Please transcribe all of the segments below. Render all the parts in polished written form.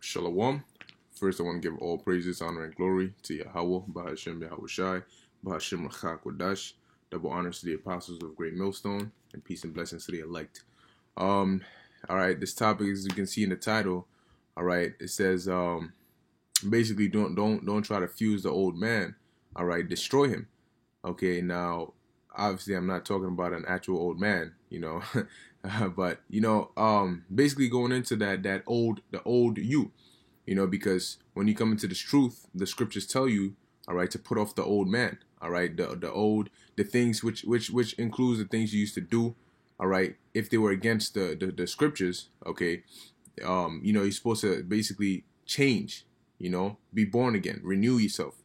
Shalom. First, I want to give all praises, honor, and glory to Yahweh, Bahashem Yahushai, Bahashem Rachak Wadash. Double honors to the apostles of Great Millstone, and peace and blessings to the elect. All right, this topic, as you can see in the title, all right, it says, basically, don't try to fuse the old man. All right, destroy him. Okay, now, obviously, I'm not talking about an actual old man, but basically going into the old you, because when you come into this truth, the scriptures tell you, all right, to put off the old man, all right, the things which includes the things you used to do, all right, if they were against the scriptures, okay, you're supposed to basically change, be born again, renew yourself,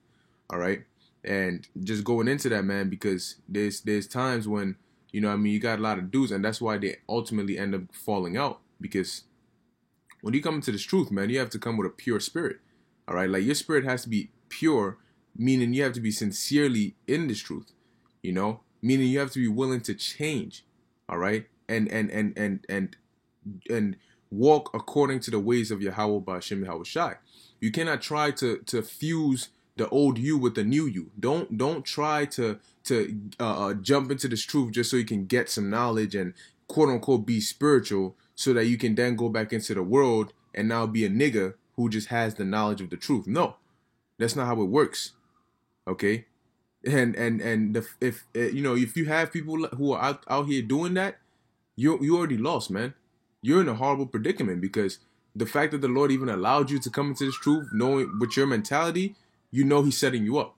all right, and just going into that, man, because there's times when you got a lot of dudes, and that's why they ultimately end up falling out. Because when you come into this truth, man, you have to come with a pure spirit. All right, like your spirit has to be pure, meaning you have to be sincerely in this truth. Meaning you have to be willing to change. All right, and walk according to the ways of Yahweh Ba'ashem Yahushai. You cannot try to fuse the old you with the new you. Don't try to jump into this truth just so you can get some knowledge and quote unquote be spiritual, so that you can then go back into the world and now be a nigga who just has the knowledge of the truth. No, that's not how it works. Okay, and if you have people who are out here doing that, you already lost, man. You're in a horrible predicament, because the fact that the Lord even allowed you to come into this truth, knowing with your mentality, he's setting you up.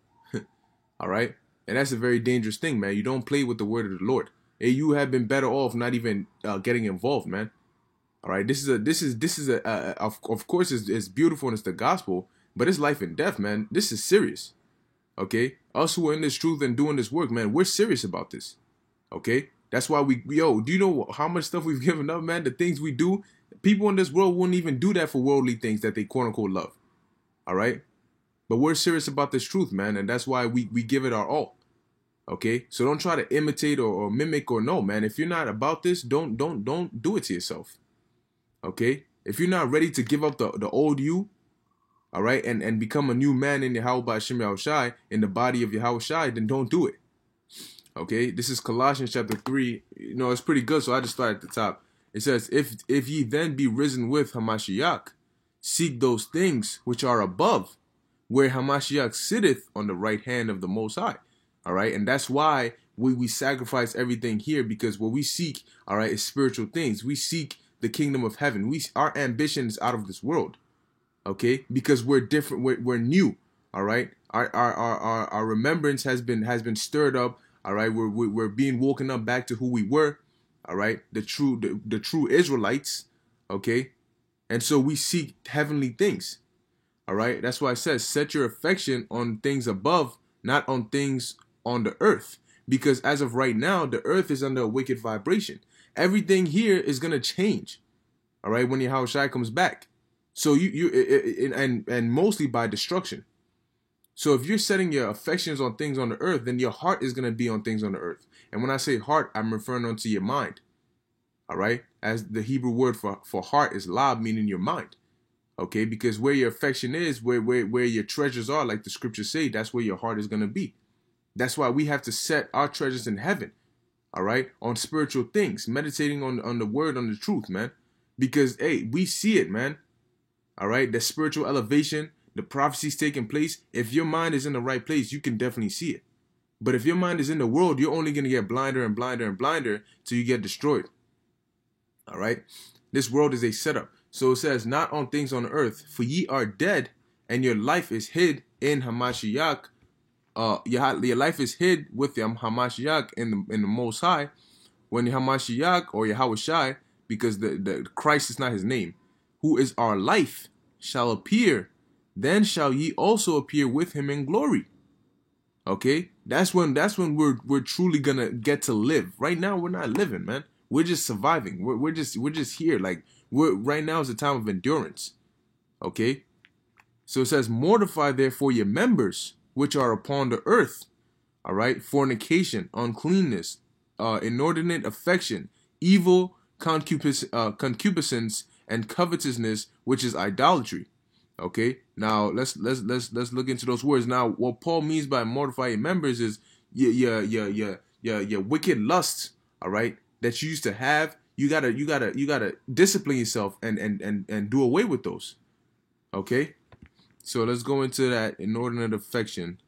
All right, and that's a very dangerous thing, man. You don't play with the word of the Lord. Hey, you have been better off not even getting involved, man. All right, this is of course it's beautiful and it's the gospel, but it's life and death, man. This is serious. Okay, us who are in this truth and doing this work, man, we're serious about this. Okay, that's why do you know how much stuff we've given up, man? The things we do, people in this world wouldn't even do that for worldly things that they quote unquote love. All right, but we're serious about this truth, man, and that's why we give it our all. Okay, so don't try to imitate or mimic or no, man. If you're not about this, don't do it to yourself. Okay, if you're not ready to give up the old you, all right, and become a new man in Yahweh Ba'ashem Yahushai, in the body of Yahushai, then don't do it. Okay, this is Colossians chapter 3. It's pretty good, so I just start at the top. It says, if ye then be risen with Hamashiach, seek those things which are above, where Hamashiach sitteth on the right hand of the Most High. All right, and that's why we sacrifice everything here, because what we seek, all right, is spiritual things. We seek the kingdom of heaven. Our ambition is out of this world. Okay, because we're different. We're new. All right, our remembrance has been stirred up. All right, we're being woken up back to who we were. All right, the true Israelites. Okay, and so we seek heavenly things. All right, that's why it says, set your affection on things above, not on things on the earth. Because as of right now, the earth is under a wicked vibration. Everything here is gonna change. All right, when Yahushua comes back. So and mostly by destruction. So if you're setting your affections on things on the earth, then your heart is gonna be on things on the earth. And when I say heart, I'm referring onto your mind. All right, as the Hebrew word for heart is lab, meaning your mind. Okay, because where your affection is, where your treasures are, like the scriptures say, that's where your heart is gonna be. That's why we have to set our treasures in heaven. All right, on spiritual things, meditating on the word, on the truth, man. Because hey, we see it, man. All right, the spiritual elevation, the prophecies taking place. If your mind is in the right place, you can definitely see it. But if your mind is in the world, you're only gonna get blinder and blinder and blinder till you get destroyed. All right, this world is a setup. So it says, not on things on earth, for ye are dead, and your life is hid in Hamashiach. Your life is hid with the Hamashiach in the Most High. When the Hamashiach or Yahushai, because the Christ is not his name, who is our life, shall appear, then shall ye also appear with him in glory. Okay, that's when we're truly gonna get to live. Right now we're not living, man. We're just surviving. We're just here. Like right now is a time of endurance. Okay, so it says, mortify therefore your members which are upon the earth. All right, fornication, uncleanness, inordinate affection, evil concupiscence, and covetousness, which is idolatry. Okay, now let's look into those words. Now, what Paul means by mortify your members is your wicked lusts, all right, that you used to have. You gotta discipline yourself and do away with those. Okay, so let's go into that inordinate affection.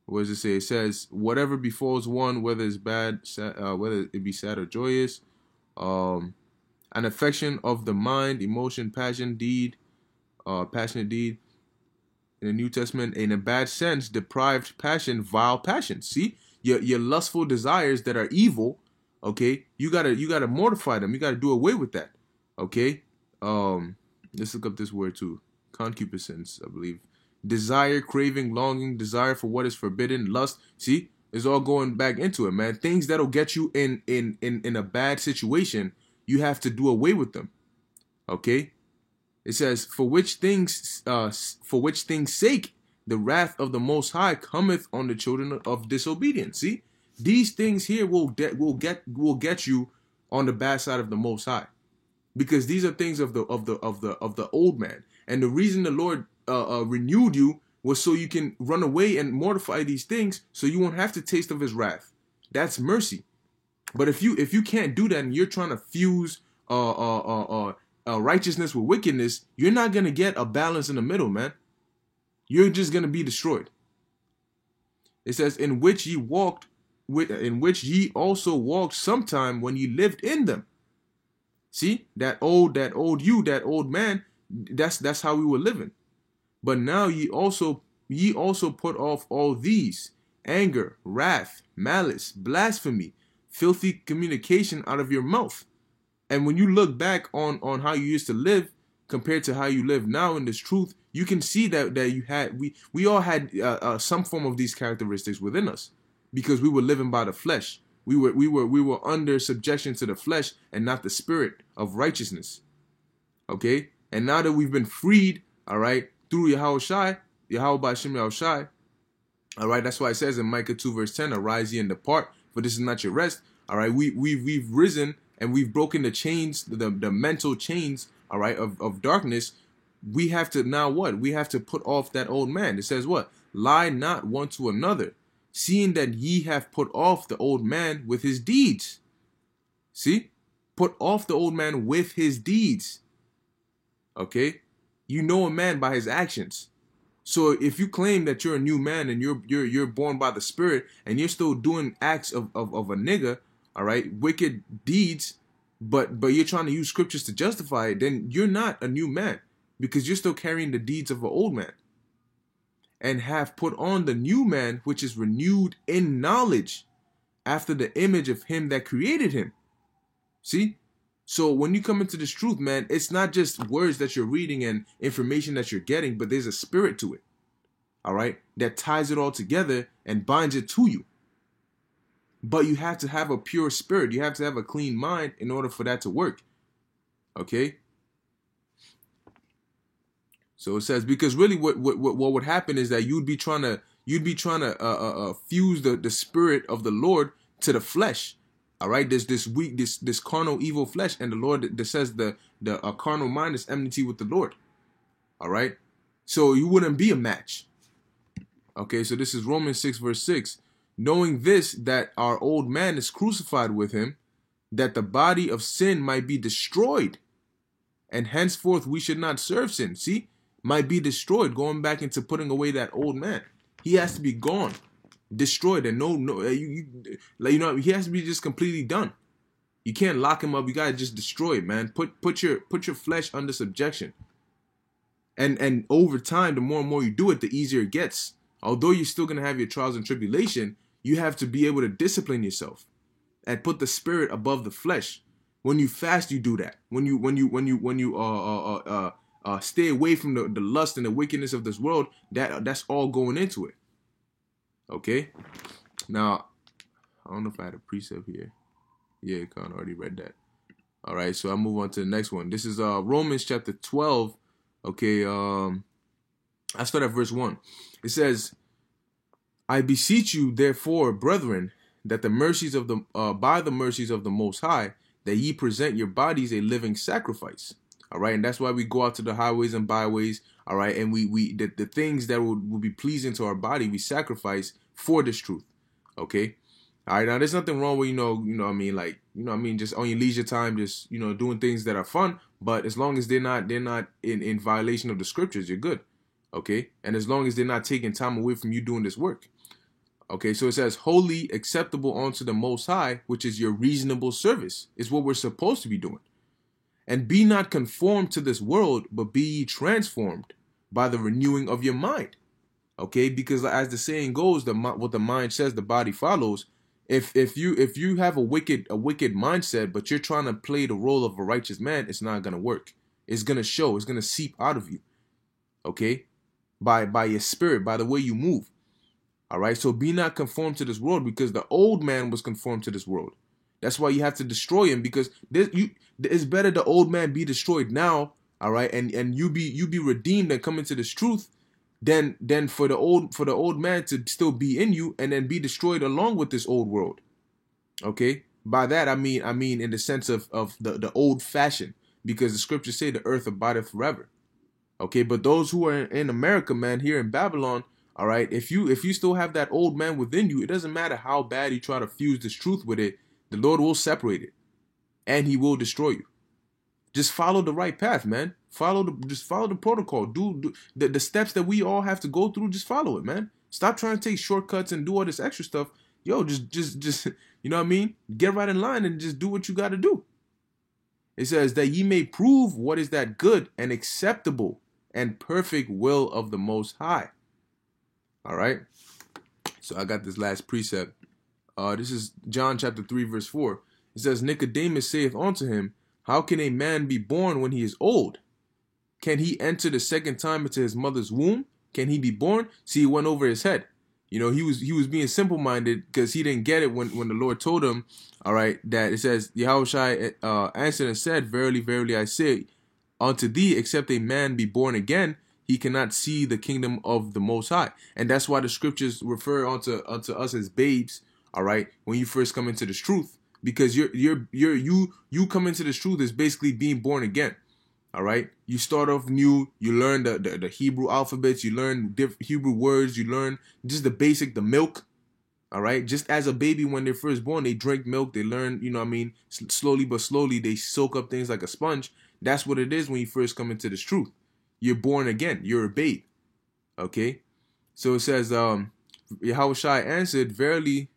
What does it say? It says, whatever befalls one, whether it's bad, whether it be sad or joyous, an affection of the mind, emotion, passion, deed, passionate deed. In the New Testament, in a bad sense, deprived passion, vile passion. See, your lustful desires that are evil. Okay, you gotta mortify them. You gotta do away with that. Okay, let's look up this word too. Concupiscence, I believe. Desire, craving, longing, desire for what is forbidden, lust. See, it's all going back into it, man. Things that'll get you in a bad situation, you have to do away with them. Okay. It says, for which things sake the wrath of the Most High cometh on the children of disobedience. See, these things here will get you on the bad side of the Most High, because these are things of the old man. And the reason the Lord renewed you was so you can run away and mortify these things, so you won't have to taste of His wrath. That's mercy. But if you can't do that and you're trying to fuse righteousness with wickedness, you're not gonna get a balance in the middle, man. You're just gonna be destroyed. It says, in which ye also walked sometime when ye lived in them. See, that old man, that's how we were living. But now ye also put off all these: anger, wrath, malice, blasphemy, filthy communication out of your mouth. And when you look back on how you used to live compared to how you live now in this truth, you can see that we all had some form of these characteristics within us, because we were living by the flesh. We were under subjection to the flesh and not the spirit of righteousness. Okay, and now that we've been freed, all right, through Yahweh B'Hashem Yahushai, all right, that's why it says in Micah 2 verse 10, arise ye and depart, for this is not your rest. All right, we've risen and we've broken the chains, the mental chains, all right, of darkness. We have to now what? We have to put off that old man. It says what? Lie not one to another, seeing that ye have put off the old man with his deeds. See? Put off the old man with his deeds. Okay? You know a man by his actions. So if you claim that you're a new man and you're born by the Spirit and you're still doing acts of a nigga, all right, wicked deeds, but you're trying to use scriptures to justify it, then you're not a new man, because you're still carrying the deeds of an old man. And have put on the new man, which is renewed in knowledge after the image of him that created him. See? So when you come into this truth, man, it's not just words that you're reading and information that you're getting, but there's a spirit to it, all right, that ties it all together and binds it to you. But you have to have a pure spirit. You have to have a clean mind in order for that to work. Okay? So it says, because really what would happen is that you'd be trying to fuse the spirit of the Lord to the flesh. All right, there's this carnal evil flesh, and the Lord that says the carnal mind is enmity with the Lord. All right, so you wouldn't be a match. Okay, so this is Romans 6 verse 6. Knowing this, that our old man is crucified with him, that the body of sin might be destroyed, and henceforth we should not serve sin. See, might be destroyed, going back into putting away that old man. He has to be gone, destroyed, and he has to be just completely done. You can't lock him up. You gotta just destroy it, man. Put your flesh under subjection. And over time, the more and more you do it, the easier it gets. Although you're still gonna have your trials and tribulation, you have to be able to discipline yourself and put the spirit above the flesh. When you fast, you do that. When you stay away from the lust and the wickedness of this world, that's all going into it. Okay? Now, I don't know if I had a precept here. Yeah, Con already read that. All right, so I'll move on to the next one. This is Romans chapter 12. Okay, I start at verse 1. It says, I beseech you, therefore, brethren, that the mercies of by the mercies of the Most High, that ye present your bodies a living sacrifice, All right, and that's why we go out to the highways and byways. All right, and the things that will be pleasing to our body, we sacrifice for this truth. Okay. All right, now there's nothing wrong with, what I mean, like, what I mean, just on your leisure time, just, doing things that are fun, but as long as they're not in violation of the scriptures, you're good. Okay. And as long as they're not taking time away from you doing this work. Okay. So it says holy, acceptable unto the Most High, which is your reasonable service, is what we're supposed to be doing. And be not conformed to this world, but be ye transformed by the renewing of your mind. Okay. Because as the saying goes, what the mind says, the body follows. If you have a wicked mindset, but you're trying to play the role of a righteous man, it's not gonna work. It's gonna show. It's gonna seep out of you. Okay, by your spirit, by the way you move. All right. So be not conformed to this world, because the old man was conformed to this world. That's why you have to destroy him, because it's better the old man be destroyed now. All right, and you be redeemed and come into this truth. Then for the old man to still be in you and then be destroyed along with this old world. Okay? By that I mean in the sense of the old fashioned, because the scriptures say the earth abideth forever. Okay, but those who are in America, man, here in Babylon, all right, if you still have that old man within you, it doesn't matter how bad you try to fuse this truth with it, the Lord will separate it and he will destroy you. Just follow the right path, man. Just follow the protocol. Do the steps that we all have to go through. Just follow it, man. Stop trying to take shortcuts and do all this extra stuff. Yo, just you know what I mean? Get right in line and just do what you got to do. It says that ye may prove what is that good and acceptable and perfect will of the Most High. All right. So I got this last precept. This is John chapter 3, verse 4. It says, Nicodemus saith unto him, how can a man be born when he is old? Can he enter the second time into his mother's womb? Can he be born? See, it went over his head. He was being simple-minded because he didn't get it when the Lord told him, all right, that it says, Yahushua answered and said, verily, verily, I say unto thee, except a man be born again, he cannot see the kingdom of the Most High. And that's why the scriptures refer unto us as babes, all right, when you first come into this truth. Because you come into this truth is basically being born again. All right. You start off new. You learn the Hebrew alphabets. You learn Hebrew words. You learn just the milk. All right. Just as a baby, when they're first born, they drink milk. They learn, slowly but slowly, they soak up things like a sponge. That's what it is when you first come into this truth. You're born again. You're a babe. Okay. So it says, Yahushua answered, verily,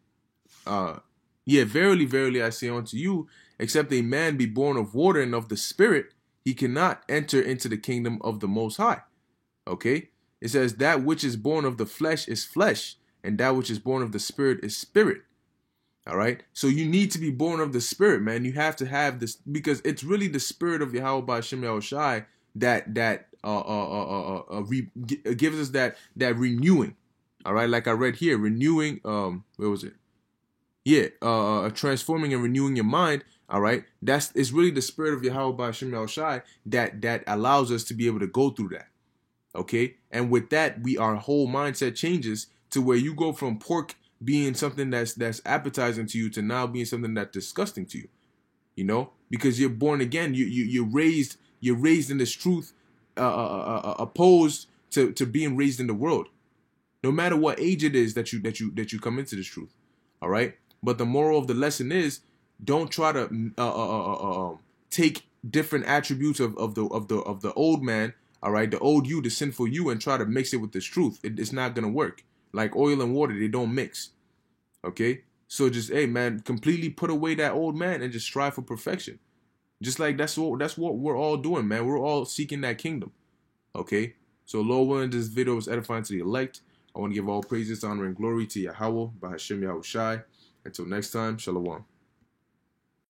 verily, verily, I say unto you, except a man be born of water and of the Spirit, he cannot enter into the kingdom of the Most High. Okay? It says, that which is born of the flesh is flesh, and that which is born of the Spirit is spirit. All right? So you need to be born of the Spirit, man. You have to have this, because it's really the Spirit of Yahweh Ba'ashem Yahushai that gives us that renewing. All right? Like I read here, renewing, where was it? Yeah, transforming and renewing your mind. All right, it's really the spirit of Yahweh Ba'ashem Yahushai that allows us to be able to go through that. Okay, and with that, our whole mindset changes to where you go from pork being something that's appetizing to you to now being something that's disgusting to you. Because you're born again. You're raised in this truth, opposed to being raised in the world. No matter what age it is that you come into this truth. All right. But the moral of the lesson is, don't try to take different attributes of the old man, all right, the old you, the sinful you, and try to mix it with this truth. It's not gonna work. Like oil and water, they don't mix. Okay, so just, hey man, completely put away that old man and just strive for perfection. Just like that's what we're all doing, man. We're all seeking that kingdom. Okay, so Lord willing, this video was edifying to the elect. I want to give all praises, honor, and glory to Yahweh, Ba'ashem Yahushai. Until next time, Shalom.